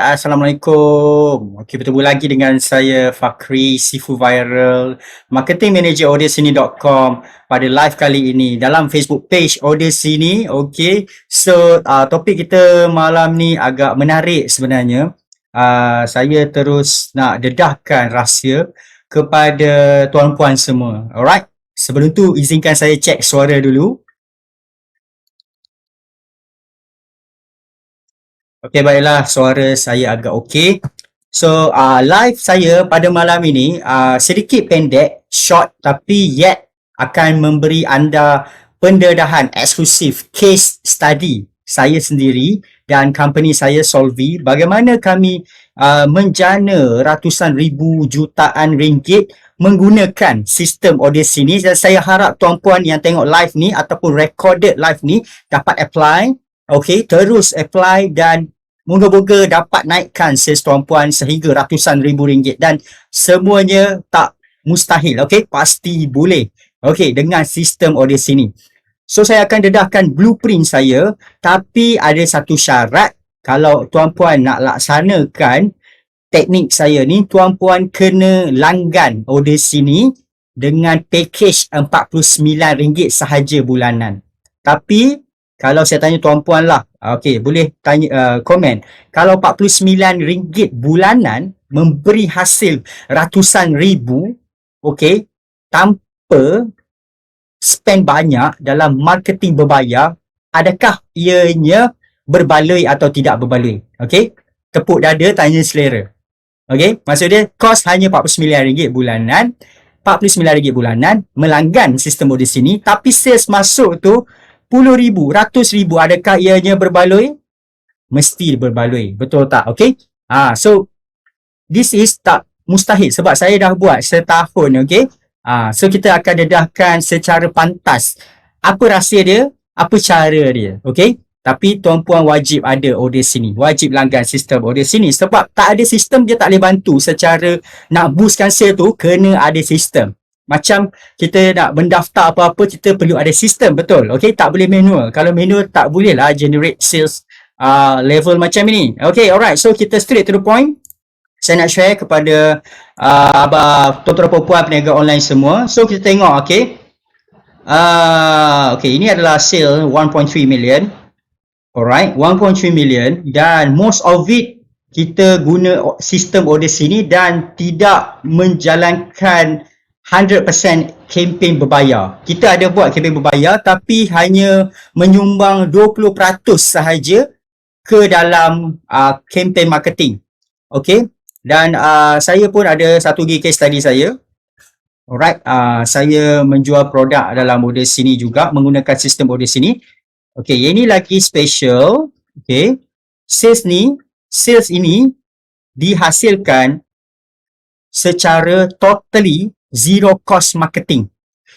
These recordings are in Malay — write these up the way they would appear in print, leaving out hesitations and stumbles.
Assalamualaikum. Okey, bertemu lagi dengan saya Fakri, Sifu Viral, Marketing Manager Audiosini.com pada live kali ini dalam Facebook page Audiosini. Okey, so topik kita malam ni agak menarik sebenarnya. Saya terus nak dedahkan rahsia kepada tuan-puan semua. Alright, sebelum tu izinkan saya cek suara dulu. Okey, baiklah, suara saya agak okey. So, live saya pada malam ini sedikit pendek, short tapi yet akan memberi anda pendedahan eksklusif case study saya sendiri dan company saya Solvi, bagaimana kami menjana ratusan ribu jutaan ringgit menggunakan sistem Audacity dan saya harap tuan-puan yang tengok live ni ataupun recorded live ni dapat apply. Okey, terus apply dan moga-moga dapat naikkan sales tuan-puan sehingga ratusan ribu ringgit dan semuanya tak mustahil. Okey, pasti boleh. Okey, dengan sistem Audacity ni. So, saya akan dedahkan blueprint saya, tapi ada satu syarat. Kalau tuan-puan nak laksanakan teknik saya ni, tuan-puan kena langgan Audacity ni dengan package RM49 sahaja bulanan. Tapi kalau saya tanya tuan-puan lah, okey, boleh tanya komen. Kalau RM49 bulanan memberi hasil ratusan ribu, okey, tanpa spend banyak dalam marketing berbayar, adakah ianya berbaloi atau tidak berbaloi? Okey, tepuk dada, tanya selera. Okey, maksud dia kos hanya RM49 bulanan, RM49 bulanan melanggan sistem Audacity ni, tapi sales masuk tu RM10,000, RM100,000, adakah ianya berbaloi? Mesti berbaloi, betul tak? Okey. So this is tak mustahil sebab saya dah buat setahun, okey. So kita akan dedahkan secara pantas apa rahsia dia, apa cara dia, okey. Tapi tuan-puan wajib ada Audacity ni, wajib langgan sistem Audacity ni sebab tak ada sistem dia tak boleh bantu secara nak boostkan sale tu, kena ada sistem. Macam kita nak mendaftar apa-apa, kita perlu ada sistem, betul? Okey, tak boleh manual. Kalau manual tak boleh lah generate sales level macam ini. Okey, alright. So kita straight to the point. Saya nak share kepada tuan-tuan perempuan peniaga online semua. So kita tengok, okey. Okey, ini adalah sale 1.3 million. Alright, 1.3 million dan most of it kita guna sistem Audacity ni dan tidak menjalankan 100% kempen berbayar. Kita ada buat kempen berbayar tapi hanya menyumbang 20% sahaja ke dalam kempen marketing. Okey. Dan saya pun ada satu lagi case study saya. Alright, saya menjual produk dalam Audacity juga menggunakan sistem Audacity. Okey, yang ini lagi special. Okey. Sales ini dihasilkan secara totally zero cost marketing.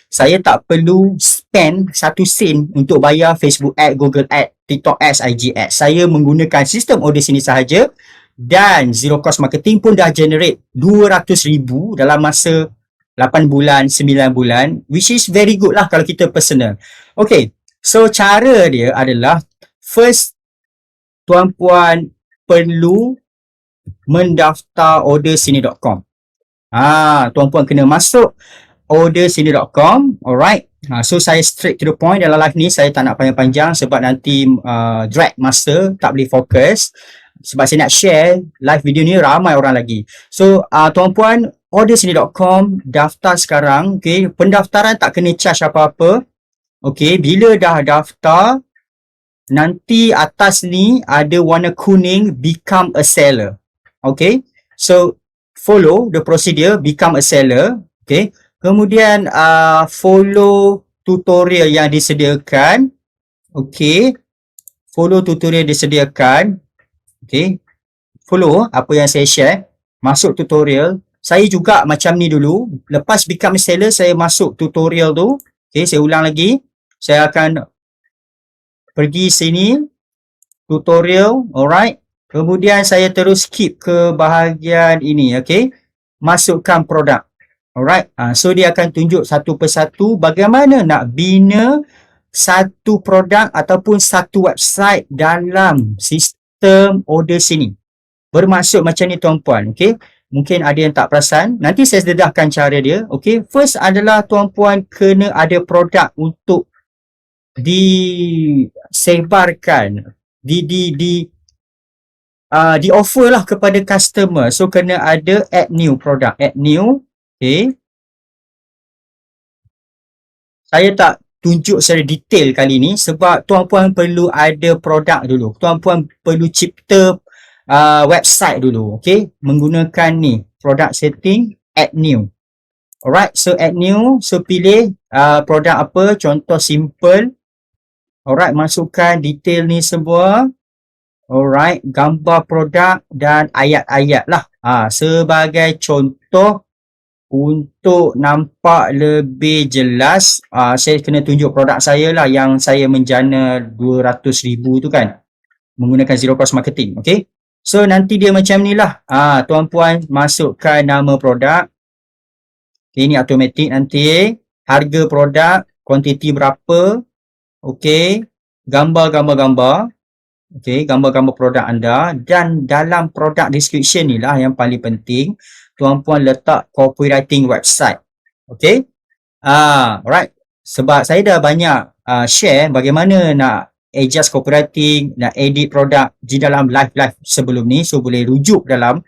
Saya tak perlu spend 1 sen untuk bayar Facebook ad, Google ad, TikTok ads, IG ads. Saya menggunakan sistem Audacity sahaja dan zero cost marketing pun dah generate 200,000 dalam masa 8 bulan, 9 bulan, which is very good lah kalau kita personal. Okay, so cara dia adalah first, tuan-puan perlu mendaftar Audacity.com. Tuan-puan kena masuk Audacity.com. Alright. So saya straight to the point dalam live ni. Saya tak nak panjang-panjang sebab nanti drag masa, tak boleh fokus. Sebab saya nak share live video ni ramai orang lagi. So tuan-puan, Audacity.com, daftar sekarang. Okay, pendaftaran tak kena charge apa-apa. Okay, bila dah daftar, nanti atas ni ada warna kuning, become a seller. Okay, so follow the procedure, become a seller. Okay, kemudian follow tutorial yang disediakan. Okay, follow tutorial disediakan. Okay, follow apa yang saya share, masuk tutorial. Saya juga macam ni dulu, lepas become a seller saya masuk tutorial tu. Okay, saya ulang lagi. Saya akan pergi sini, tutorial, alright. Kemudian saya terus skip ke bahagian ini, okay. Masukkan produk. Alright, so dia akan tunjuk satu persatu bagaimana nak bina satu produk ataupun satu website dalam sistem Audacity ni. Bermaksud macam ni tuan-puan, okey. Mungkin ada yang tak perasan. Nanti saya dedahkan cara dia, okey. First adalah tuan-puan kena ada produk untuk disebarkan, di offer lah kepada customer. So kena ada add new product, add new, okey. Saya tak tunjuk secara detail kali ni sebab tuan-puan perlu ada produk dulu. Tuan-puan perlu cipta website dulu, okey, menggunakan ni product setting, add new. Alright, so add new, so pilih produk apa, contoh simple. Alright, masukkan detail ni semua. Alright, gambar produk dan ayat-ayat lah. Sebagai contoh, untuk nampak lebih jelas, saya kena tunjuk produk saya lah yang saya menjana 200,000 tu kan, menggunakan zero cost marketing, okay. So nanti dia macam ni lah, tuan-puan masukkan nama produk, okay, ni automatic nanti, harga produk, kuantiti berapa, okay, gambar-gambar, okay, gambar-gambar produk anda, dan dalam produk description ni lah yang paling penting, tuan-puan letak copywriting website. Okay. Alright. Sebab saya dah banyak share bagaimana nak adjust copywriting, nak edit produk di dalam live-live sebelum ni. So boleh rujuk dalam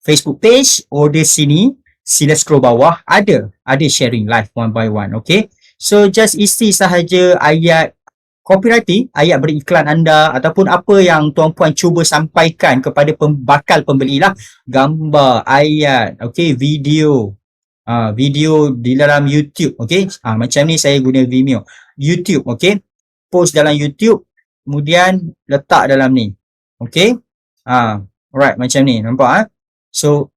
Facebook page, order sini, sila scroll bawah, ada sharing live one by one. Okay. So just isi sahaja ayat copywriting, ayat beriklan anda ataupun apa yang tuan-puan cuba sampaikan kepada bakal pembeli lah. Gambar, ayat, okay, video, video di dalam YouTube, okay. Macam ni saya guna Vimeo, YouTube, okay. Post dalam YouTube, kemudian letak dalam ni, okay. Alright, macam ni, nampak? So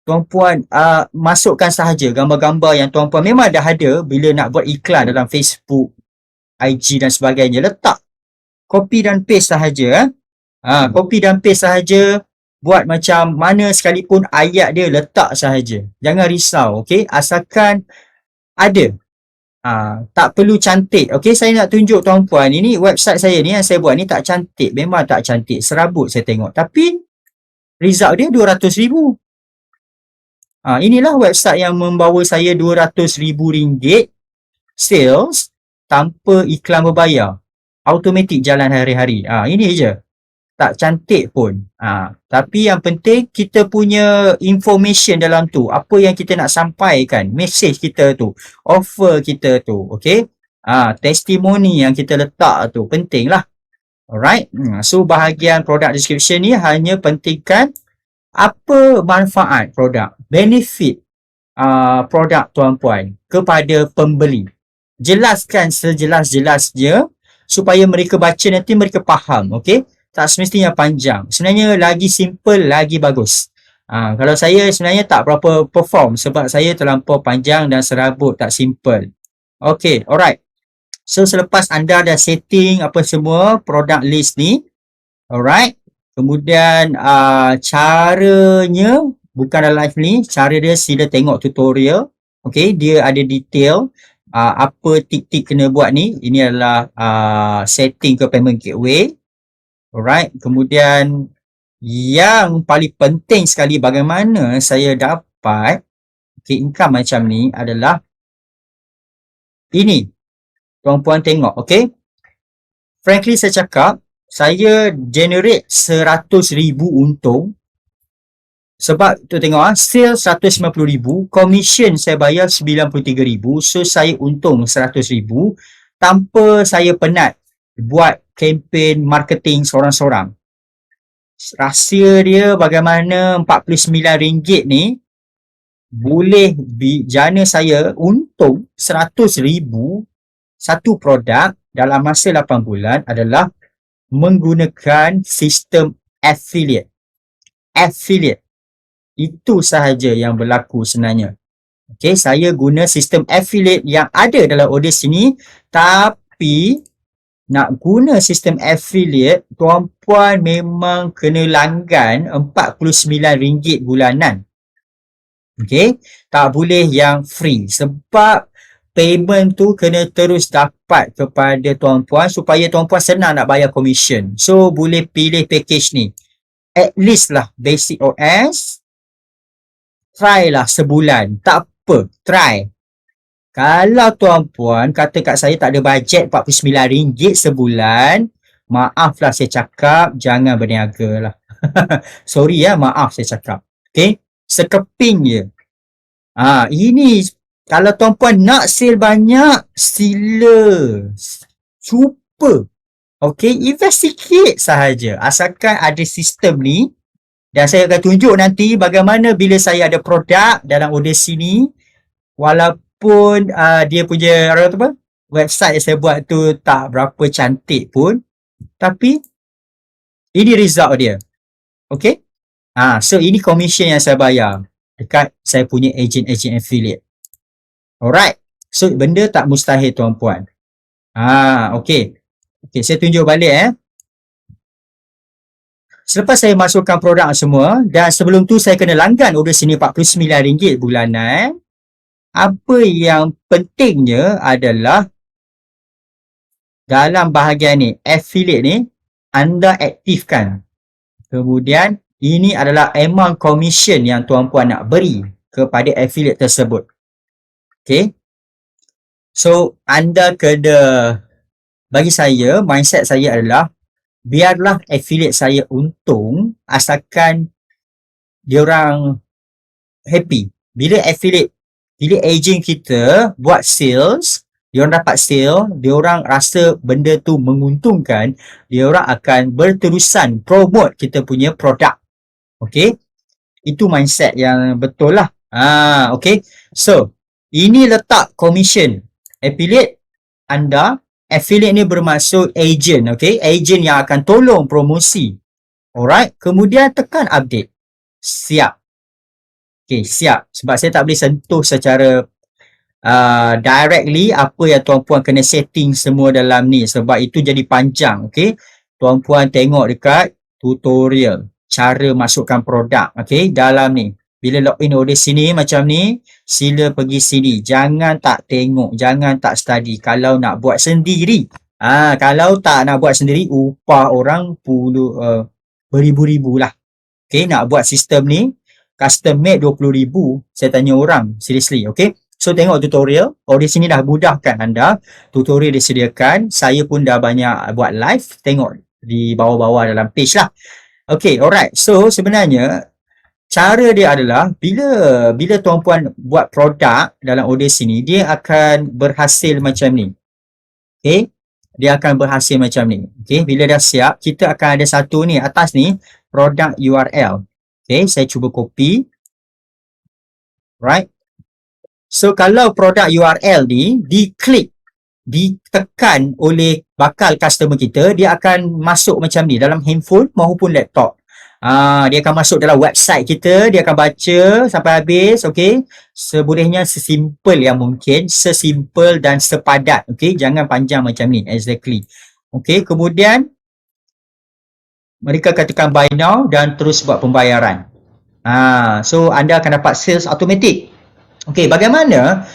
tuan-puan masukkan sahaja gambar-gambar yang tuan-puan memang dah ada bila nak buat iklan dalam Facebook, IG dan sebagainya. Letak, copy dan paste sahaja. Copy dan paste sahaja. Buat macam mana sekalipun ayat dia, letak sahaja. Jangan risau, okay. Asalkan ada. Tak perlu cantik. Okay, saya nak tunjuk tuan-puan. Ini website saya ni yang saya buat ni tak cantik. Memang tak cantik. Serabut saya tengok. Tapi result dia 200,000. Inilah website yang membawa saya 200,000 ringgit sales tanpa iklan berbayar. Automatik jalan hari-hari. Ini je. Tak cantik pun. Tapi yang penting kita punya information dalam tu. Apa yang kita nak sampaikan. Message kita tu. Offer kita tu. Okay. Testimoni yang kita letak tu. Penting lah. Alright. So bahagian product description ni hanya pentingkan apa manfaat produk. Benefit produk tuan-puan kepada pembeli. Jelaskan sejelas-jelasnya supaya mereka baca nanti mereka faham, okey? Tak semestinya panjang. Sebenarnya lagi simple lagi bagus. Kalau saya sebenarnya tak berapa perform sebab saya terlampau panjang dan serabut, tak simple. Okey, alright. So selepas anda dah setting apa semua product list ni, alright. Kemudian caranya bukan dalam live ni, cara dia sila tengok tutorial. Okey, dia ada detail. Apa tik-tik kena buat ni. Ini adalah setting ke payment gateway. Alright. Kemudian yang paling penting sekali bagaimana saya dapat income macam ni adalah ini. Tuan-puan tengok, okay. Frankly saya cakap, saya generate 100,000 untung. Sebab tu tengok sales 190,000, commission saya bayar 93,000, so saya untung 100,000 tanpa saya penat buat kempen marketing seorang-seorang. Rahsia dia bagaimana RM49 ni boleh jana saya untung 100,000 satu produk dalam masa 8 bulan adalah menggunakan sistem affiliate. Affiliate. Itu sahaja yang berlaku sebenarnya. Okay, saya guna sistem affiliate yang ada dalam Odes sini, tapi nak guna sistem affiliate, tuan-puan memang kena langgan RM49 bulanan. Okay, tak boleh yang free sebab payment tu kena terus dapat kepada tuan-puan supaya tuan-puan senang nak bayar commission. So boleh pilih package ni. at least lah basic OS, try lah sebulan. Tak apa, try. Kalau tuan-puan kata kat saya tak ada bajet RM49 sebulan, maaflah saya cakap, jangan berniaga lah. Sorry ya, maaf saya cakap. Okay? Sekeping je. Ini kalau tuan-puan nak sale banyak, sila. Cuba. Okay, invest sikit sahaja. Asalkan ada sistem ni. Dan saya akan tunjuk nanti bagaimana bila saya ada produk dalam Odyssey ni. Walaupun dia punya apa, website yang saya buat tu tak berapa cantik pun. Tapi, ini result dia. Okay? So ini commission yang saya bayar dekat saya punya agent affiliate. Alright. So benda tak mustahil tuan-puan. Okay. Okay, saya tunjuk balik Selepas saya masukkan produk semua dan sebelum tu saya kena langgan order sini RM49 bulanan. Apa yang pentingnya adalah dalam bahagian ni, affiliate ni, anda aktifkan. Kemudian, ini adalah amount commission yang tuan-puan nak beri kepada affiliate tersebut. Okay. So, anda kena, bagi saya, mindset saya adalah, biarlah affiliate saya untung, asalkan diorang happy. Bila agent kita buat sales, diorang dapat sale, diorang rasa benda tu menguntungkan, diorang akan berterusan promote kita punya produk. Okay. Itu mindset yang betul lah. Okay. So, ini letak commission. Affiliate anda, affiliate ni bermaksud agent. Okay. Agent yang akan tolong promosi. Alright. Kemudian tekan update. Siap. Okay, siap. Sebab saya tak boleh sentuh secara directly apa yang tuan-puan kena setting semua dalam ni. Sebab itu jadi panjang. Okay. Tuan-puan tengok dekat tutorial. Cara masukkan produk. Okay. Dalam ni. Bila login order sini macam ni. Sila pergi sini. Jangan tak tengok. Jangan tak study. Kalau nak buat sendiri. Kalau tak nak buat sendiri. Upah orang beribu-ribu lah. Okay. Nak buat sistem ni. Custom made 20,000. Saya tanya orang. Seriously. Okay. So tengok tutorial. Di sini dah mudahkan anda. Tutorial disediakan. Saya pun dah banyak buat live. Tengok di bawah-bawah dalam page lah. Okay, alright. So sebenarnya cara dia adalah bila tuan-puan buat produk dalam Odyssey ni, dia akan berhasil macam ni. Okay. Dia akan berhasil macam ni. Okay. Bila dah siap, kita akan ada satu ni atas ni produk URL. Okay. Saya cuba copy. Right. So kalau produk URL ni diklik, ditekan oleh bakal customer kita, dia akan masuk macam ni dalam handphone maupun laptop. Dia akan masuk dalam website kita, dia akan baca sampai habis, okey. Sebolehnya sesimpel yang mungkin, sesimpel dan sepadat, okey. Jangan panjang macam ni, exactly. Okey, kemudian mereka akan tekan buy now dan terus buat pembayaran. So anda akan dapat sales automatic. Okey, bagaimana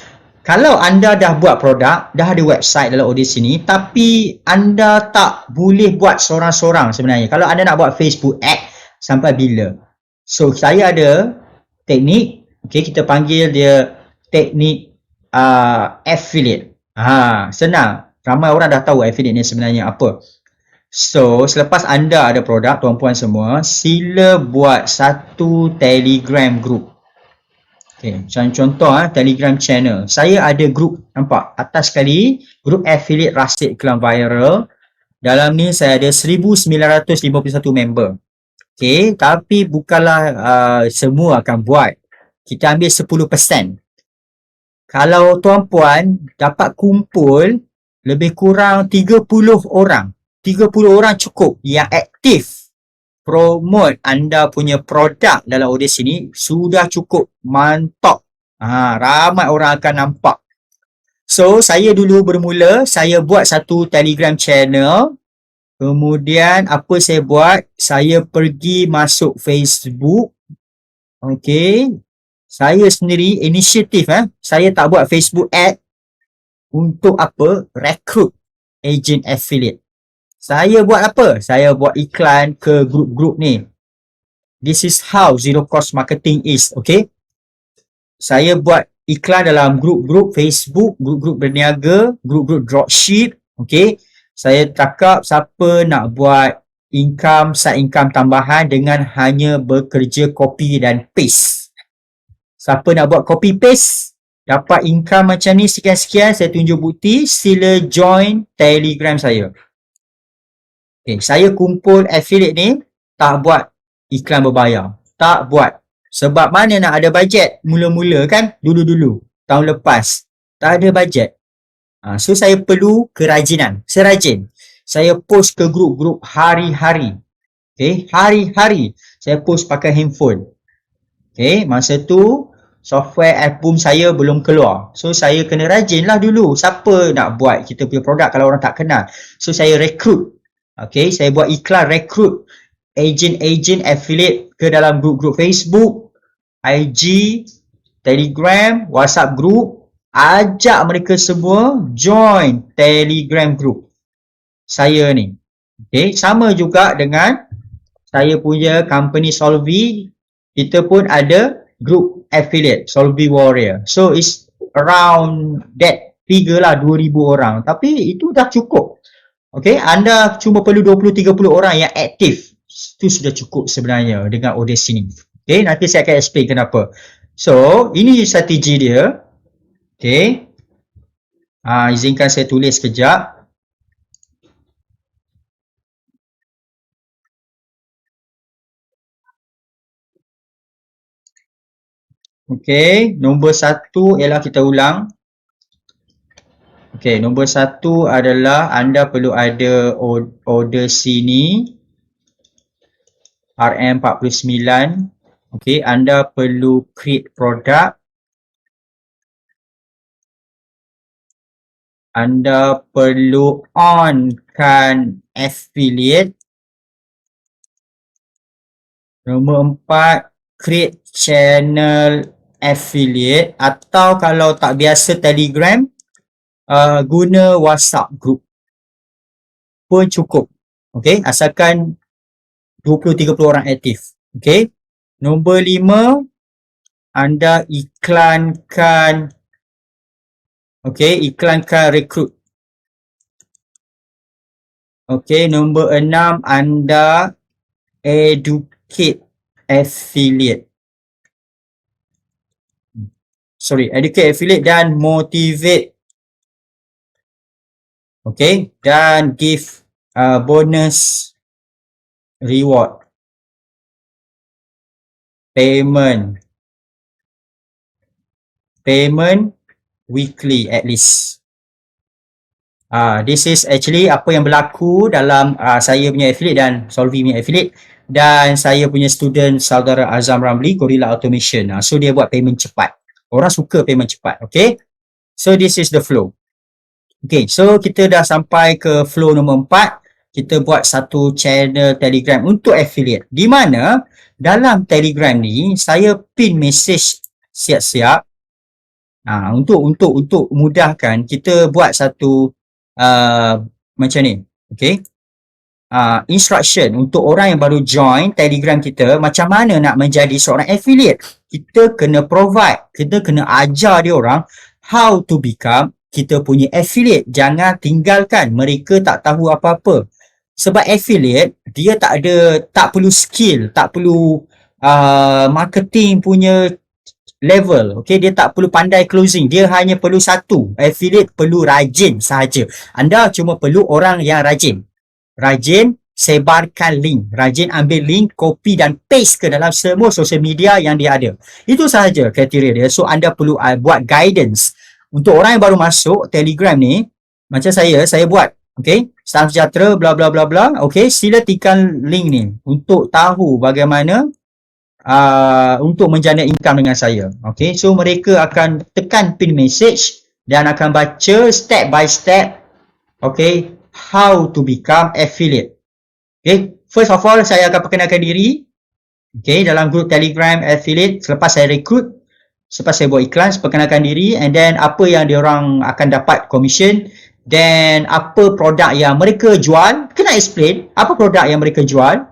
kalau anda dah buat produk, dah ada website dalam Odyssey ni, tapi anda tak boleh buat seorang-seorang sebenarnya. Kalau anda nak buat Facebook ad, sampai bila? So, saya ada teknik, okay, kita panggil dia teknik affiliate. Senang. Ramai orang dah tahu affiliate ni sebenarnya apa. So, selepas anda ada produk, tuan-puan semua, sila buat satu Telegram group. Okay, macam contoh Telegram channel. Saya ada group, nampak? Atas sekali, group affiliate Rasid Iklan Viral. Dalam ni saya ada 1951 member. Okay, tapi bukanlah semua akan buat. Kita ambil 10%. Kalau tuan-puan dapat kumpul lebih kurang 30 orang. 30 orang cukup yang aktif promote anda punya produk dalam Odyssey ni sudah cukup mantap. Ramai orang akan nampak. So, saya dulu bermula, saya buat satu Telegram channel. Kemudian apa saya buat? Saya pergi masuk Facebook. Okay. Saya sendiri inisiatif saya tak buat Facebook ad untuk apa? Rekrut agent affiliate. Saya buat apa? Saya buat iklan ke grup-grup ni. This is how zero cost marketing is. Okay, saya buat iklan dalam grup-grup Facebook, grup-grup berniaga, grup-grup dropship. Okay, saya cakap siapa nak buat side income tambahan dengan hanya bekerja copy dan paste. Siapa nak buat copy paste, dapat income macam ni sekian-sekian, saya tunjuk bukti, sila join Telegram saya. Okay, saya kumpul affiliate ni, tak buat iklan berbayar. Tak buat. Sebab mana nak ada bajet? Mula-mula kan, dulu-dulu, tahun lepas, tak ada bajet. So saya perlu kerajinan, serajin. Saya post ke grup-grup hari-hari. Okay, hari-hari saya post pakai handphone. Okay, masa tu software album saya belum keluar. So saya kena rajin lah dulu. Siapa nak buat kita punya produk kalau orang tak kenal? So saya recruit. Okay, saya buat iklan recruit agent affiliate ke dalam grup-grup Facebook, IG, Telegram, WhatsApp group. Ajak mereka semua join Telegram group saya ni. Okay, sama juga dengan saya punya company Solvy, kita pun ada group affiliate Solvy Warrior. So it's around that figure lah, 2,000 orang. Tapi itu dah cukup. Okay, anda cuma perlu 20-30 orang yang aktif. Itu sudah cukup sebenarnya dengan Odysee ni. Okay, nanti saya akan explain kenapa. So, ini strategi dia. Okay. Izinkan saya tulis sekejap. Okay, nombor 1 ialah kita ulang. Okay, nombor 1 adalah anda perlu ada Odysee ni. RM49. Okay, anda perlu create produk. Anda perlu on-kan affiliate. Nombor 4, create channel affiliate. Atau kalau tak biasa Telegram, guna WhatsApp group pun cukup. Okay, asalkan 20-30 orang aktif. Okay, nombor 5, anda iklankan, okay, iklankan recruit. Okay, nombor 6, anda educate affiliate. Educate affiliate dan motivate. Okay, dan give bonus reward. Payment weekly at least. This is actually apa yang berlaku dalam saya punya affiliate dan Solvy punya affiliate dan saya punya student saudara Azam Ramli, Gorilla Automation. So dia buat payment cepat. Orang suka payment cepat. Okay, so this is the flow. Okay, so kita dah sampai ke flow nombor 4. Kita buat satu channel Telegram untuk affiliate. Di mana dalam Telegram ni saya pin message siap-siap. Untuk mudahkan kita buat satu macam ni. Okay. Instruction untuk orang yang baru join Telegram kita, macam mana nak menjadi seorang affiliate. Kita kena provide, kita kena ajar dia orang how to become kita punya affiliate. Jangan tinggalkan mereka tak tahu apa-apa. Sebab affiliate dia tak perlu skill, tak perlu marketing punya level. Okay, dia tak perlu pandai closing, dia hanya perlu satu. Affiliate perlu rajin sahaja. Anda cuma perlu orang yang rajin. Rajin sebarkan link, rajin ambil link, copy dan paste ke dalam semua social media yang dia ada. Itu sahaja kriteria dia. So anda perlu buat guidance. Untuk orang yang baru masuk Telegram ni, macam saya buat, okay, salam sejahtera, bla bla bla bla, okay, sila tekan link ni untuk tahu bagaimana untuk menjana income dengan saya. Okay, so mereka akan tekan pin message dan akan baca step by step, okay, how to become affiliate. Okay, first of all, saya akan perkenalkan diri, okay, dalam grup Telegram affiliate. Selepas saya recruit, selepas saya buat iklan, perkenalkan diri, and then apa yang diorang akan dapat commission, then apa produk yang mereka jual, kena explain apa produk yang mereka jual,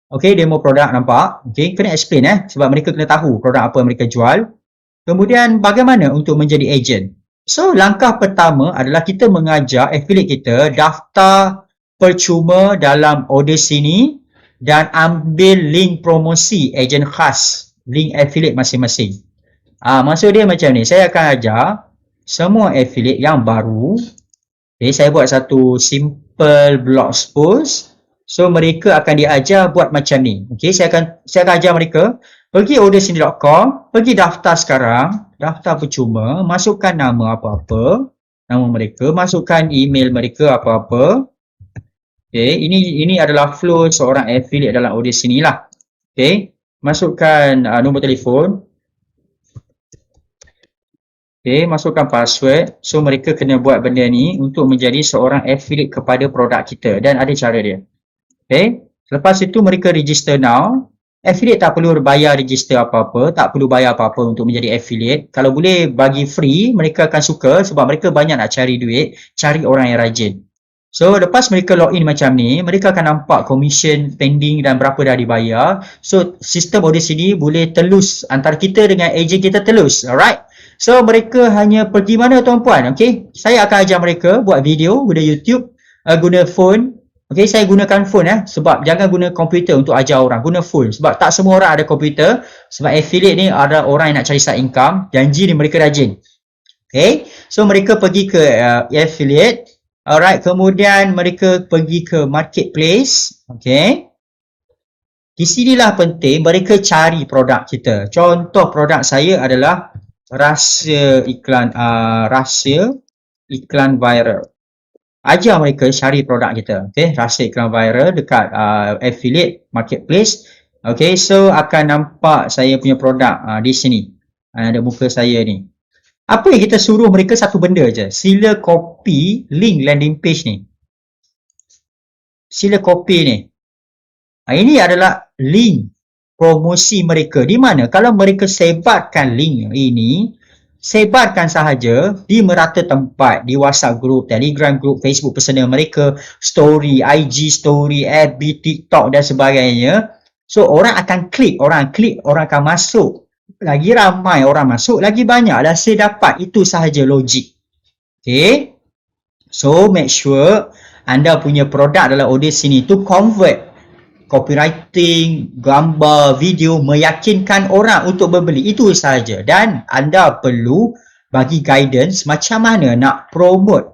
Okay, demo produk nampak. Okay, kena explain sebab mereka kena tahu produk apa yang mereka jual. Kemudian bagaimana untuk menjadi agent? So, langkah pertama adalah kita mengajar affiliate kita daftar percuma dalam Audacity dan ambil link promosi agent khas, link affiliate masing-masing. Maksud dia macam ni, saya akan ajar semua affiliate yang baru. Okay, saya buat satu simple blog post. So, mereka akan diajar buat macam ni. Okay, saya akan ajar mereka pergi audacity.com, pergi daftar sekarang, daftar percuma, masukkan nama apa-apa, nama mereka, masukkan email mereka apa-apa. Okay, ini adalah flow seorang affiliate dalam Audacity lah. Okay, masukkan nombor telefon. Okay, masukkan password. So, mereka kena buat benda ni untuk menjadi seorang affiliate kepada produk kita dan ada cara dia. Okay, lepas itu mereka register now. Affiliate tak perlu bayar register apa-apa, tak perlu bayar apa-apa untuk menjadi affiliate. Kalau boleh bagi free, mereka akan suka sebab mereka banyak nak cari duit, cari orang yang rajin. So, lepas mereka login macam ni, mereka akan nampak commission pending dan berapa dah dibayar. So, sistem Audacity boleh telus antara kita dengan agent kita telus. Alright? So, mereka hanya pergi mana tuan-puan? Okay? Saya akan ajar mereka buat video, guna YouTube, guna phone. Okay, saya gunakan phone sebab jangan guna komputer untuk ajar orang. Guna phone sebab tak semua orang ada komputer. Sebab affiliate ni ada orang yang nak cari side income. Janji ni mereka rajin. Okay, so mereka pergi ke affiliate. Alright, kemudian mereka pergi ke marketplace. Okay, di sinilah penting mereka cari produk kita. Contoh produk saya adalah rahsia iklan viral. Ajar mereka cari produk kita. Okay, rahsia iklan viral dekat affiliate marketplace. Okay, so akan nampak saya punya produk di sini. Ada muka saya ni. Apa yang kita suruh mereka satu benda je. Sila copy link landing page ni. Sila copy ni. Ini adalah link promosi mereka. Di mana kalau mereka sebarkan link ini, sebarkan sahaja di merata tempat, di WhatsApp group, Telegram group, Facebook personal mereka, story, IG story, FB, TikTok dan sebagainya. So, orang akan klik, orang akan masuk. Lagi ramai orang masuk, lagi banyak hasil dapat. Itu sahaja logik. Okay. So, make sure anda punya produk dalam Audacity tu convert. Copywriting, gambar, video meyakinkan orang untuk membeli. Itu sahaja. Dan anda perlu bagi guidance macam mana nak promote.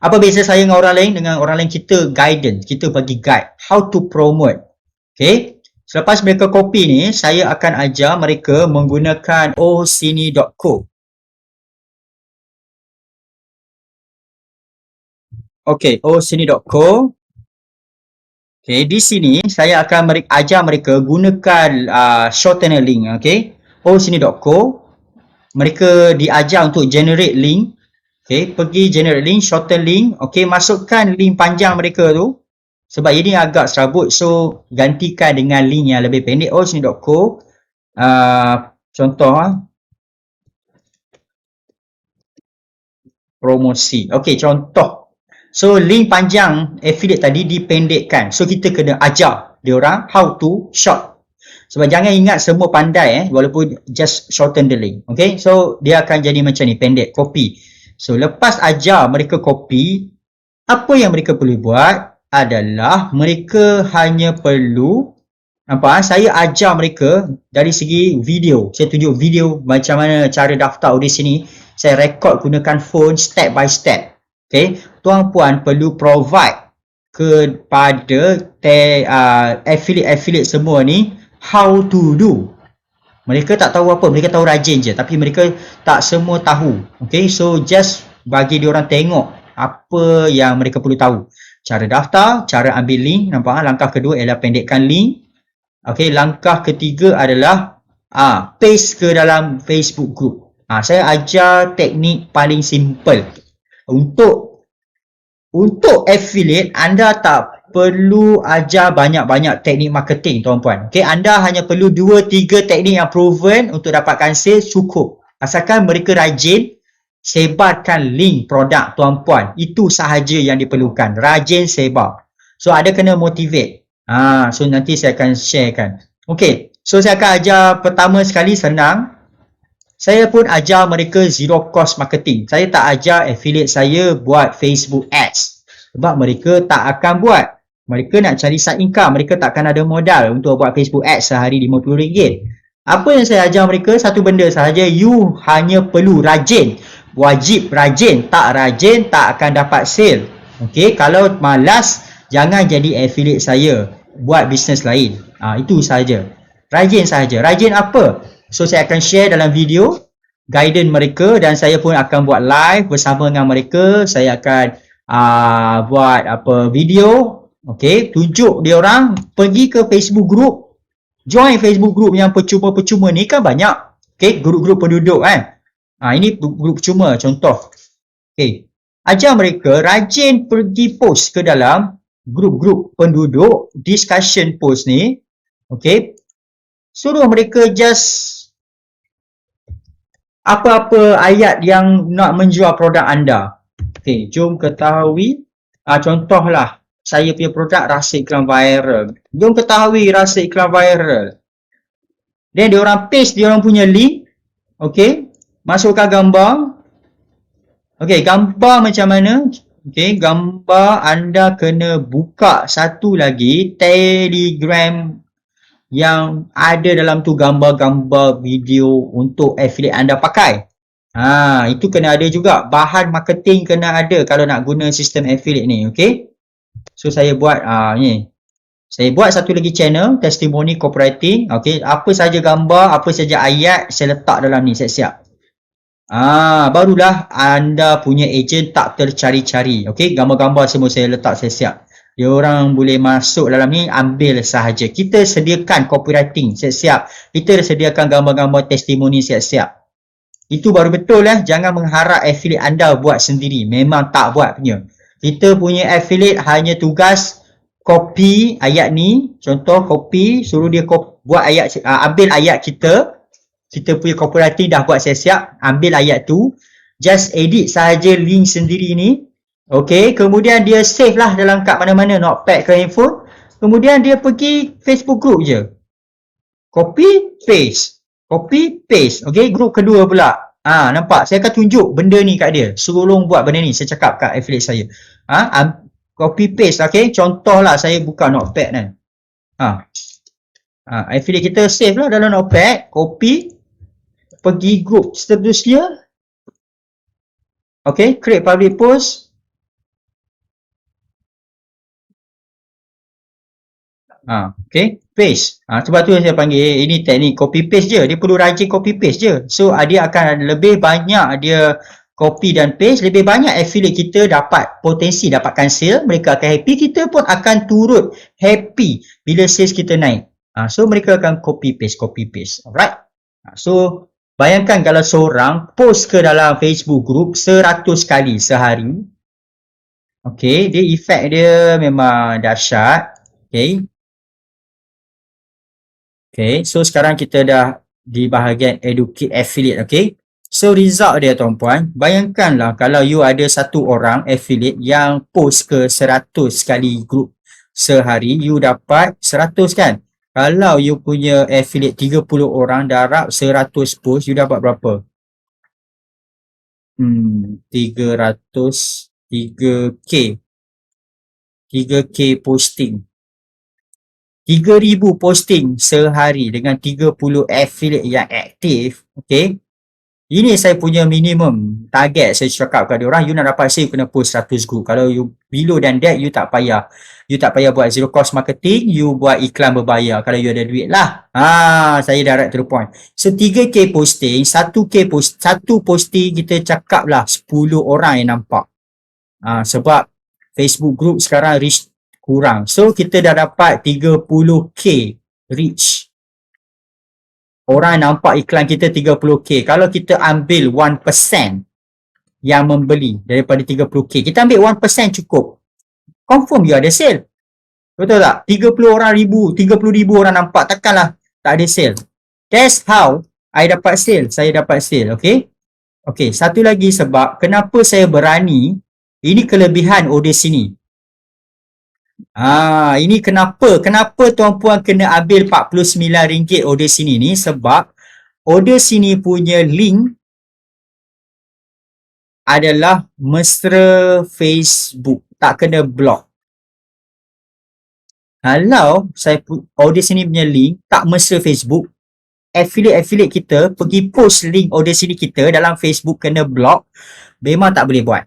Apa beza saya dengan orang lain? Dengan orang lain kita guidance. Kita bagi guide. How to promote. Okay. Selepas mereka copy ni, saya akan ajar mereka menggunakan osini.co. Okay, osini.co. Okay, di sini saya akan ajar mereka gunakan shortener link. Okay, osini.co. Mereka diajar untuk generate link. Okay, pergi generate link, shorten link. Okay, masukkan link panjang mereka tu. Sebab ini agak serabut, so gantikan dengan link yang lebih pendek. osini.co. Contoh promosi. Okay, contoh. So, link panjang affiliate tadi dipendekkan. So, kita kena ajar diorang how to short. Sebab jangan ingat semua pandai walaupun just shorten the link. Okay, so dia akan jadi macam ni, pendek, copy. So, lepas ajar mereka copy, apa yang mereka perlu buat adalah mereka hanya perlu, nampak saya ajar mereka dari segi video. Saya tunjuk video macam mana cara daftar Audacity ni. Saya record gunakan phone step by step. Okay, tuan-puan perlu provide kepada affiliate semua ni how to do. Mereka tak tahu apa, mereka tahu rajin je, tapi mereka tak semua tahu. Okay, so just bagi diorang tengok apa yang mereka perlu tahu. Cara daftar, cara ambil link, nampak langkah kedua ialah pendekkan link. Okay, langkah ketiga adalah paste ke dalam Facebook group. Saya ajar teknik paling simple. Untuk affiliate, anda tak perlu ajar banyak-banyak teknik marketing, tuan-puan. Okay, anda hanya perlu 2-3 teknik yang proven untuk dapatkan sales, cukup. Asalkan mereka rajin, sebarkan link produk tuan-puan. Itu sahaja yang diperlukan. Rajin sebar. So, ada kena motivate. So nanti saya akan sharekan. Okay, so saya akan ajar pertama sekali senang. Saya pun ajar mereka zero cost marketing. Saya tak ajar affiliate saya buat Facebook ads. Sebab mereka tak akan buat. Mereka nak cari side income. Mereka takkan ada modal untuk buat Facebook ads sehari RM50. Apa yang saya ajar mereka? Satu benda sahaja. You hanya perlu rajin. Wajib rajin. Tak rajin, tak akan dapat sale. Okay, kalau malas, jangan jadi affiliate saya. Buat bisnes lain. Itu sahaja. Rajin sahaja. Rajin apa? So saya akan share dalam video guidance mereka dan saya pun akan buat live bersama dengan mereka. Saya akan buat video, okey, tunjuk dia orang pergi ke Facebook group. Join Facebook group yang percuma-percuma ni kan banyak. Okey, grup-grup penduduk kan. Ini grup percuma contoh. Okey. Ajar mereka rajin pergi post ke dalam grup-grup penduduk discussion post ni. Okey. Suruh mereka just apa-apa ayat yang nak menjual produk anda. Okey, jom ketahui. Contohlah, saya punya produk rasa iklan viral. Jom ketahui rasa iklan viral. Then dia orang paste dia orang punya link. Okey, masukkan gambar. Okey, gambar macam mana? Okey, gambar anda kena buka satu lagi Telegram yang ada dalam tu gambar-gambar video untuk affiliate anda pakai. Itu kena ada juga. Bahan marketing kena ada kalau nak guna sistem affiliate ni, okey? So saya buat ni. Saya buat satu lagi channel testimoni copywriting, okey? Apa saja gambar, apa saja ayat saya letak dalam ni siap-siap. Barulah anda punya ejen tak tercari-cari, okey? Gambar-gambar semua saya letak siap-siap. Dia orang boleh masuk dalam ni, ambil sahaja. Kita sediakan copywriting siap-siap. Kita sediakan gambar-gambar testimoni siap-siap. Itu baru betul Jangan mengharap affiliate anda buat sendiri. Memang tak buat punya. Kita punya affiliate hanya tugas copy ayat ni. Contoh copy, suruh dia buat ayat, ambil ayat kita. Kita punya copywriting dah buat siap-siap. Ambil ayat tu. Just edit sahaja link sendiri ni. Okey, kemudian dia save lah dalam kad mana-mana, notepad ke handphone. Kemudian dia pergi Facebook group je. Copy, paste. Copy, paste. Okey, group kedua pula. Nampak? Saya akan tunjuk benda ni kat dia. Suruh tolong buat benda ni. Saya cakap kat affiliate saya. Copy, paste. Okey, contohlah saya buka notepad kan. Affiliate kita save lah dalam notepad. Copy. Pergi group seterusnya. Okey, create public post. Okay, paste. Sebab tu saya panggil ini teknik copy paste je. Dia perlu rajin copy paste je. So dia akan lebih banyak dia copy dan paste, lebih banyak affiliate kita dapat potensi dapatkan sale, mereka akan happy, kita pun akan turut happy bila sales kita naik. So mereka akan copy paste. Alright. So bayangkan kalau seorang post ke dalam Facebook group 100 kali sehari. Okay, dia efek dia memang dahsyat. Okay, so sekarang kita dah di bahagian educate affiliate, okay. So result dia tuan-puan, bayangkanlah kalau you ada satu orang affiliate yang post ke 100 kali group sehari, you dapat 100 kan. Kalau you punya affiliate 30 orang darab 100 post, you dapat berapa? 3K 3K posting. 3,000 posting sehari dengan 30 affiliate yang aktif. Okay. Ini saya punya minimum target. Saya cakap kat diorang, you nak dapat sale, you kena post 100 group. Kalau you below than that, you tak payah. You tak payah buat zero cost marketing, you buat iklan berbayar. Kalau you ada duit lah. Saya direct to the point. So 3K posting, 1K post, satu posting kita cakap lah 10 orang yang nampak. Sebab Facebook group sekarang reach kurang. So kita dah dapat 30K reach. Orang nampak iklan kita 30K. Kalau kita ambil 1% yang membeli daripada 30K, kita ambil 1% cukup. Confirm you ada sale. Betul tak? 30 ribu orang nampak, takkanlah tak ada sale. That's how I dapat sale. Saya dapat sale, okay? Okay, satu lagi sebab kenapa saya berani, ini kelebihan Odysee ni. Ini kenapa? Kenapa tuan-puan kena ambil RM49 order sini ni? Sebab order sini punya link adalah mesra Facebook. Tak kena block. Kalau saya order sini punya link tak mesra Facebook, affiliate kita pergi post link order sini kita dalam Facebook kena block, memang tak boleh buat.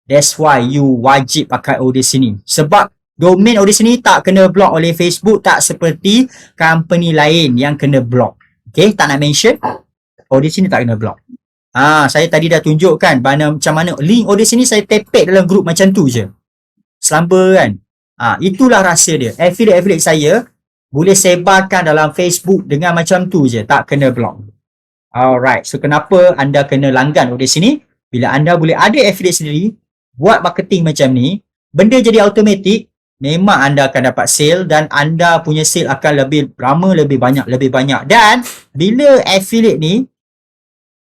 That's why you wajib pakai order sini. Sebab domain order sini tak kena block oleh Facebook, tak seperti company lain yang kena block. Okay, tak nak mention, order sini tak kena block. Saya tadi dah tunjukkan macam mana link order sini saya tepek dalam group macam tu je. Selamba kan. Itulah rahsia dia. Affiliate saya boleh sebarkan dalam Facebook dengan macam tu je, tak kena block. Alright, so kenapa anda kena langgan order sini? Bila anda boleh ada affiliate sendiri, buat marketing macam ni, benda jadi automatic, memang anda akan dapat sale dan anda punya sale akan lebih lama, lebih banyak. Dan bila affiliate ni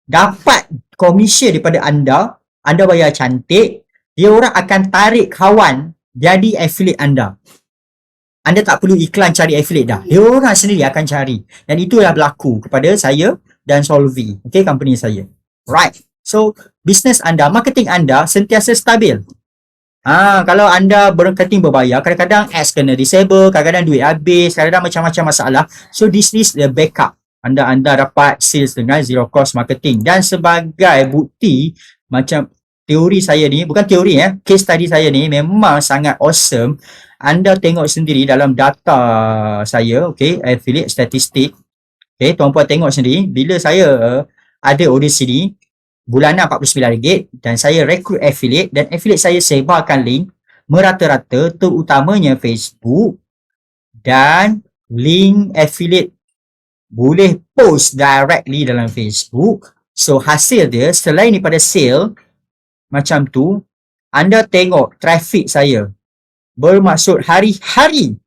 dapat komisen daripada anda bayar cantik, dia orang akan tarik kawan jadi affiliate anda. Anda tak perlu iklan cari affiliate dah. Dia orang sendiri akan cari. Dan itulah berlaku kepada saya dan Solvi. Okay, company saya. Right. So, bisnes anda, marketing anda sentiasa stabil. Kalau anda marketing berbayar, kadang-kadang ads kena disable, kadang-kadang duit habis, kadang-kadang macam-macam masalah. So, this is the backup. Anda dapat sales dengan zero cost marketing. Dan sebagai bukti, macam teori saya ni, bukan teori case study saya ni memang sangat awesome. Anda tengok sendiri dalam data saya, okay, affiliate statistik. Okay, tuan-puan tengok sendiri, bila saya ada order sini, bulanan RM49 dan saya rekrut affiliate dan affiliate saya sebarkan link merata-rata, terutamanya Facebook, dan link affiliate boleh post directly dalam Facebook. So hasil dia selain daripada sale macam tu, anda tengok traffic saya, bermaksud hari-hari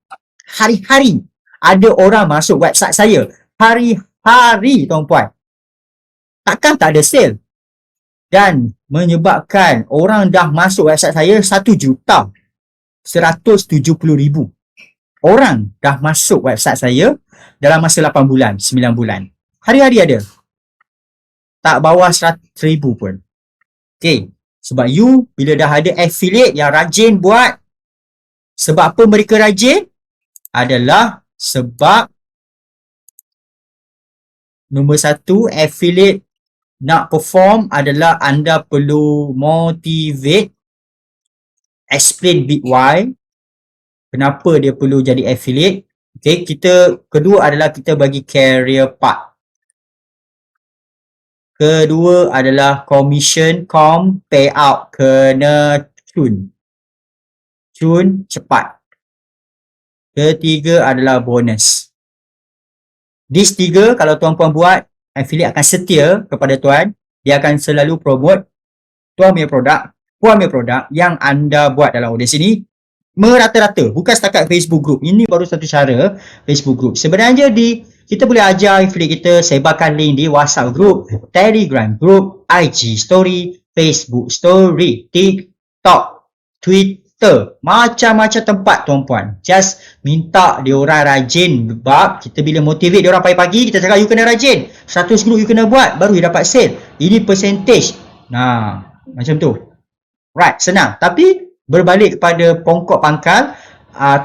ada orang masuk website saya, hari-hari tuan-puan. Takkan tak ada sale? Dan menyebabkan orang dah masuk website saya 1,170,000 orang dah masuk website saya dalam masa 8 bulan, 9 bulan. Hari-hari ada. Tak bawah 100,000 pun. Okay. Sebab you bila dah ada affiliate yang rajin buat, sebab apa mereka rajin? Adalah sebab nombor satu, affiliate nak perform adalah anda perlu motivate, explain big why, kenapa dia perlu jadi affiliate. Okay, kedua adalah kita bagi career path. Kedua adalah commission, payout kena cun cepat. Ketiga adalah bonus. These tiga kalau tuan-puan buat, affiliate akan setia kepada tuan. Dia akan selalu promote puan punya produk yang anda buat dalam order sini merata-rata, bukan setakat Facebook group. Ini baru satu cara Facebook group. Sebenarnya kita boleh ajar affiliate kita sebarkan link di WhatsApp group, Telegram group, IG story, Facebook story, TikTok, Twitter, macam-macam tempat tuan-puan. Just minta dia orang rajin. Sebab kita bila motivate dia orang pagi-pagi, kita cakap you kena rajin, 100 group you kena buat, baru you dapat sale. Ini percentage. Macam tu. Right, senang. Tapi berbalik kepada pokok pangkal,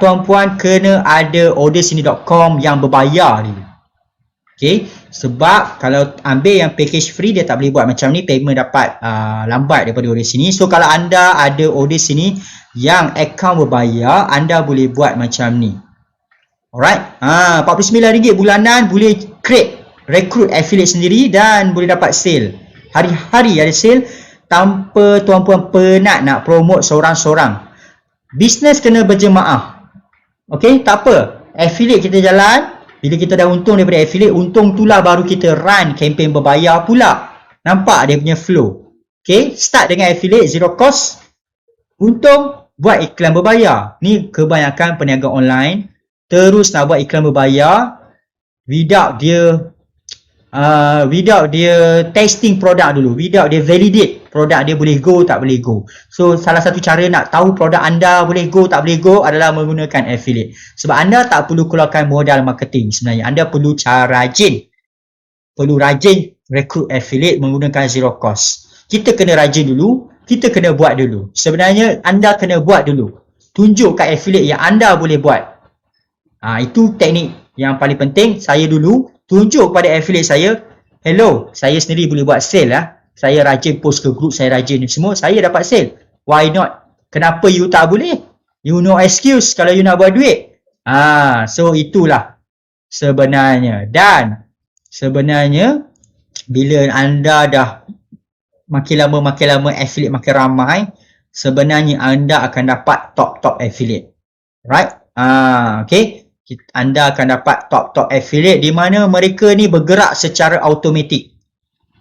tuan-puan kena ada ordersini.com yang berbayar ni. Okay, sebab kalau ambil yang package free, dia tak boleh buat macam ni, payment dapat lambat daripada order sini. So kalau anda ada order sini yang account berbayar, anda boleh buat macam ni. Alright, RM49 bulanan, boleh rekrut affiliate sendiri dan boleh dapat sale. Hari-hari ada sale tanpa tuan-puan penat nak promote seorang-seorang. Bisnes kena berjemaah. Okay, tak apa, affiliate kita jalan. Bila kita dah untung daripada affiliate, untung itulah baru kita run campaign berbayar pula. Nampak dia punya flow. Okay, start dengan affiliate zero cost, untung buat iklan berbayar. Ni kebanyakan peniaga online terus nak buat iklan berbayar without dia testing produk dulu, without dia validate produk dia boleh go tak boleh go. So salah satu cara nak tahu produk anda boleh go tak boleh go adalah menggunakan affiliate. Sebab anda tak perlu keluarkan modal marketing sebenarnya. Anda perlu rajin rekrut affiliate menggunakan zero cost. Kita kena rajin dulu, kita kena buat dulu. Sebenarnya anda kena buat dulu. Tunjuk kat affiliate yang anda boleh buat. Itu teknik yang paling penting. Saya dulu tunjuk pada affiliate saya, hello, saya sendiri boleh buat sale lah. Saya rajin post ke group, saya rajin semua, saya dapat sale. Why not? Kenapa you tak boleh? You no excuse kalau you nak buat duit. So itulah sebenarnya. Dan sebenarnya bila anda dah makin lama affiliate makin ramai, sebenarnya anda akan dapat top affiliate. Right? Okay. Anda akan dapat top affiliate di mana mereka ni bergerak secara automatik.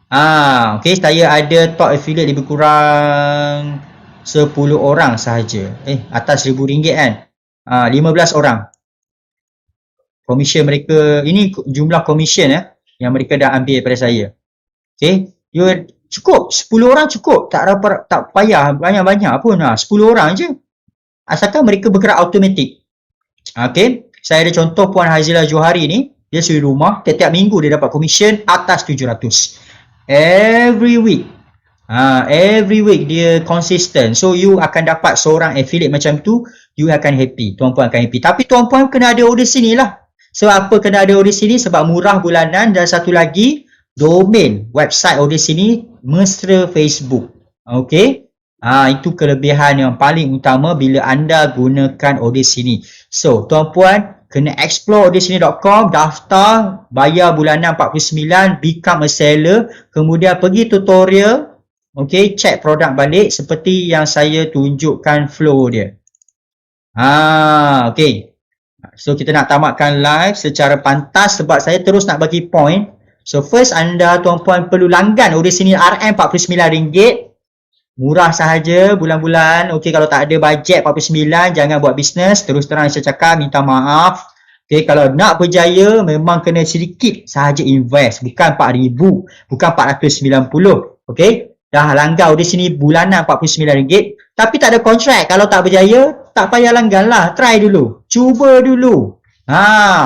Okay, saya ada top affiliate lebih kurang 10 orang sahaja. Atas RM1,000 kan. 15 orang. Commission mereka, ini jumlah commission yang mereka dah ambil daripada saya. Okay, cukup 10 orang cukup, tak payah banyak-banyak pun. 10 orang je. Asalkan mereka bergerak automatik. Okay, saya ada contoh Puan Hazila Johari ni, dia suri rumah, tiap-tiap minggu dia dapat commission atas 700. Every week. Every week dia konsisten. So you akan dapat seorang affiliate macam tu, you akan happy. Tuan-puan akan happy. Tapi tuan-puan kena ada order sini lah. Sebab apa kena ada order sini? Sebab murah bulanan, dan satu lagi, domain website order sini mesra Facebook. Okay? Itu kelebihan yang paling utama bila anda gunakan order sini. So, tuan-puan kena explore ordersini.com, daftar, bayar bulanan 49, become a seller, kemudian pergi tutorial, okay, check produk balik seperti yang saya tunjukkan flow dia. Okay. So, kita nak tamatkan live secara pantas sebab saya terus nak bagi point. So, first anda tuan-puan perlu langgan order sini RM RM49. Murah sahaja bulan-bulan. Okey, kalau tak ada bajet 49, jangan buat bisnes. Terus terang saya cakap, minta maaf. Okey, kalau nak berjaya memang kena sedikit sahaja invest, bukan RM4,000, bukan RM490. Okey, dah langgar di sini bulanan RM49, tapi tak ada kontrak. Kalau tak berjaya, tak payah langgar lah. Try dulu, cuba dulu.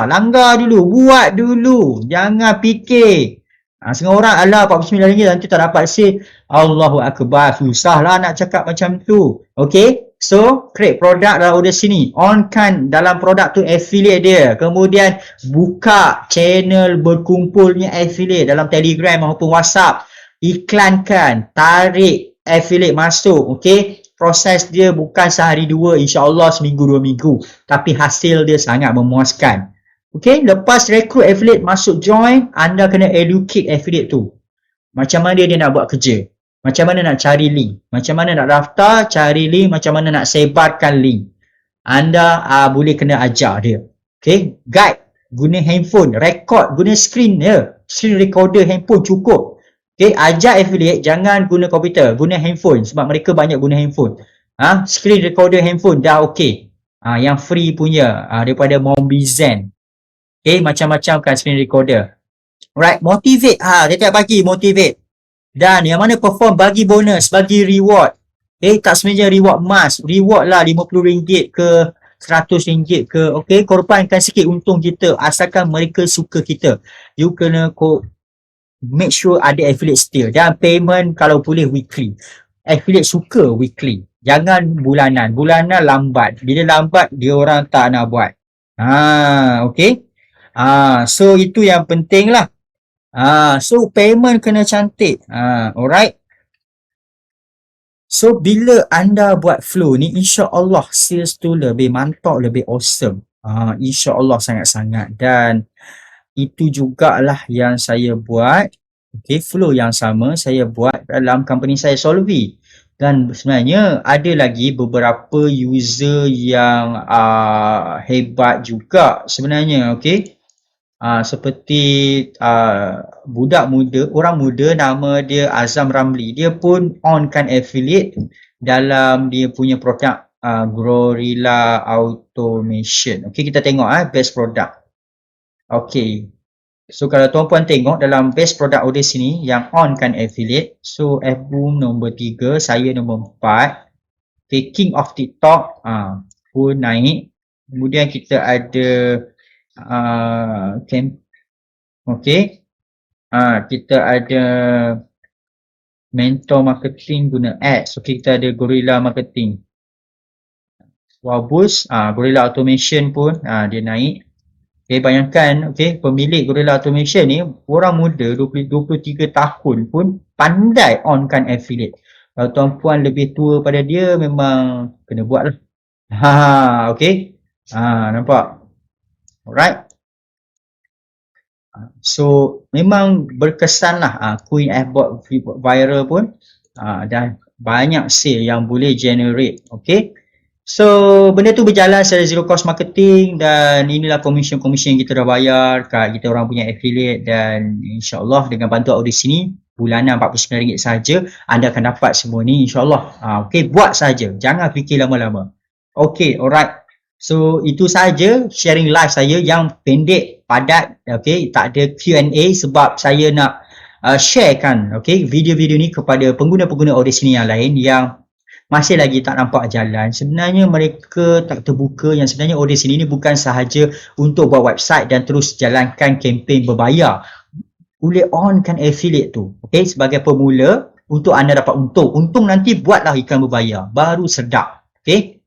Langgar dulu, buat dulu. Jangan fikir. Setengah orang, alah RM49 nanti tak dapat sale. Allahu Akbar, susah lah nak cakap macam tu. Okay, so create produk dalam order sini. On-kan dalam produk tu affiliate dia. Kemudian buka channel berkumpulnya affiliate dalam Telegram maupun WhatsApp. Iklankan, tarik affiliate masuk. Okay, proses dia bukan sehari dua, insyaAllah seminggu 2 minggu. Tapi hasil dia sangat memuaskan. Okay, lepas rekrut affiliate masuk join, anda kena educate affiliate tu. Macam mana dia nak buat kerja, macam mana nak cari link, macam mana nak daftar, cari link, macam mana nak sebarkan link. Anda boleh kena ajar dia. Okay, guide, guna handphone, record, guna screen screen recorder handphone cukup. Okay, ajar affiliate jangan guna komputer, guna handphone sebab mereka banyak guna handphone. Screen recorder handphone dah okay. Yang free punya daripada Mombizen. Okay, macam-macam kan screen recorder. Alright, motivate. Setiap pagi motivate. Dan yang mana perform bagi bonus, bagi reward. Tak sebenarnya reward emas. Reward lah RM50 ke RM100 ke. Okay, korbankan sikit untung kita. Asalkan mereka suka kita. You kena make sure ada affiliate setia. Dan payment kalau boleh weekly. Affiliate suka weekly. Jangan bulanan. Bulanan lambat. Bila lambat, dia orang tak nak buat. Okay. So itu yang penting lah. So payment kena cantik. Alright. So bila anda buat flow ni, insya-Allah sales tu lebih mantap, lebih awesome. Insya-Allah sangat-sangat. Dan itu jugalah yang saya buat. Okay, flow yang sama saya buat dalam company saya, Solvi. Dan sebenarnya ada lagi beberapa user yang hebat juga sebenarnya. Okay, seperti budak muda, orang muda nama dia Azam Ramli. Dia pun on-kan affiliate dalam dia punya produk Gorilla Automation. Okay, kita tengok best product. Okay, So kalau tuan-puan tengok dalam best product order sini yang on kan affiliate. So Fboom nombor 3, saya nombor 4. Okay, King of TikTok pun naik. Kemudian kita ada kita ada mentor marketing guna ads. Okay, kita ada Gorilla Marketing. Wabus, Gorilla Automation pun dia naik. Okay, bayangkan pemilik Gorilla Automation ni orang muda 23 tahun pun pandai onkan affiliate. Kalau tuan-puan lebih tua pada dia memang kena buat lah. Nampak? Alright. So memang berkesan lah Queen Fbot viral pun dan banyak sale yang boleh generate. Okay. So benda tu berjalan secara zero cost marketing dan inilah komisen-komisen yang kita dah bayar kat kita orang punya affiliate, dan insyaAllah dengan bantuan audit sini bulanan RM49 saja anda akan dapat semua ni insyaAllah. Okay, buat saja, jangan fikir lama-lama. Okay, alright. So itu saja sharing live saya yang pendek, padat, okay, tak ada Q&A sebab saya nak sharekan video-video ni kepada pengguna-pengguna audit sini yang lain yang masih lagi tak nampak jalan. Sebenarnya mereka tak terbuka yang sebenarnya audit sini ni bukan sahaja untuk buat website dan terus jalankan kempen berbayar. Boleh onkan affiliate tu. Okay, sebagai pemula untuk anda dapat untung. Untung nanti buatlah iklan berbayar. Baru sedap. Okay.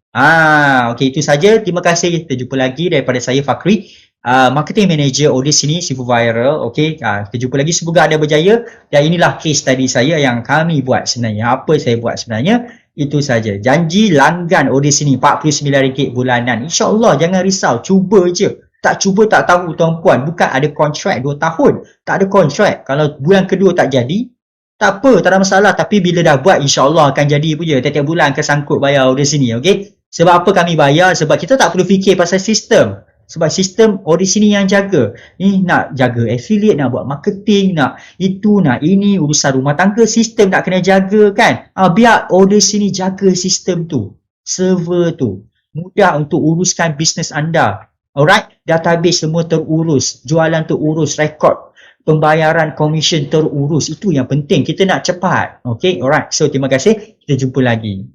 Okay, itu saja. Terima kasih. Kita jumpa lagi daripada saya Fakri. Marketing Manager audit sini Sifu Viral. Okay, kita jumpa lagi, semoga anda berjaya. Dan inilah case study saya yang kami buat sebenarnya. Apa saya buat sebenarnya? Itu saja. Janji langgan audit sini RM49 bulanan. InsyaAllah jangan risau. Cuba je. Tak cuba tak tahu tuan-puan. Bukan ada kontrak 2 tahun. Tak ada kontrak. Kalau bulan kedua tak jadi, tak apa, tak ada masalah. Tapi bila dah buat, insyaAllah akan jadi pun je. Tiap-tiap bulan kesangkut bayar audit sini. Okay? Sebab apa kami bayar? Sebab kita tak perlu fikir pasal sistem. Sebab sistem audit sini yang jaga. Ni nak jaga affiliate, nak buat marketing, nak itu, nak ini, urusan rumah tangga, sistem nak kena jaga kan. Biar audit sini jaga sistem tu, server tu. Mudah untuk uruskan bisnes anda. Alright, database semua terurus, jualan terurus, rekod pembayaran komisen terurus. Itu yang penting, kita nak cepat. Okay, alright. So terima kasih, kita jumpa lagi.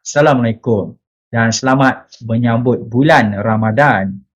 Assalamualaikum dan selamat menyambut bulan Ramadan.